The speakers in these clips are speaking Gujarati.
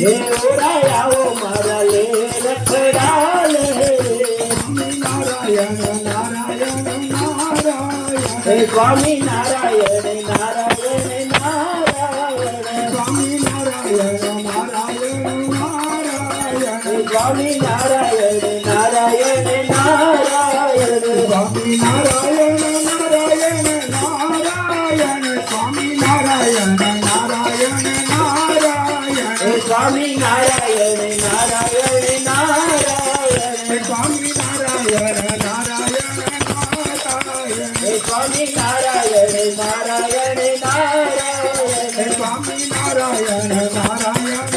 હે ઓરાયાઓ મારા લે રખડા લે નારાયણ નારાયણ નારાયણ હે સ્વામી નારાયણ નારાયણ નારાયણ સ્વામી નારાયણ નારાયણ નારાયણ હે સ્વામી નારાયણ નારાયણ નારાયણ સ્વામી નારાયણ નારાયણ નારાયણ સ્વામી નારાયણ નારાયણ નારાયણ હે સ્વામી નારાયણ નારાયણ નારાયણ સ્વામી નારાયણ નારાયણ નારાયણ હે સ્વામી નારાયણ નારાયણ નારાયણ સ્વામી નારાયણ નારાયણ નારાયણ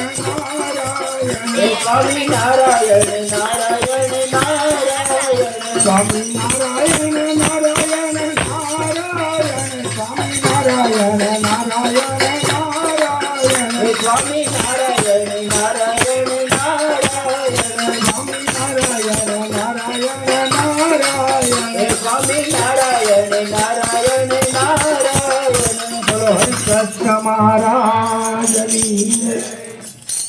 હે સ્વામી નારાયણ નારાયણ નારાયણ સ્વામી નારાયણ નારાયણ નારાયણ સ્વામી નારાયણ નારાયણ નારાયણ હે સ્વામી નારાયણ નારાયણ નારાયણ સ્વામી નારાયણ નારાયણ નારાયણ હે સ્વામી નારાયણ નારાયણ નારાયણ બોલો હરિ કૃષ્ણ મહારાજ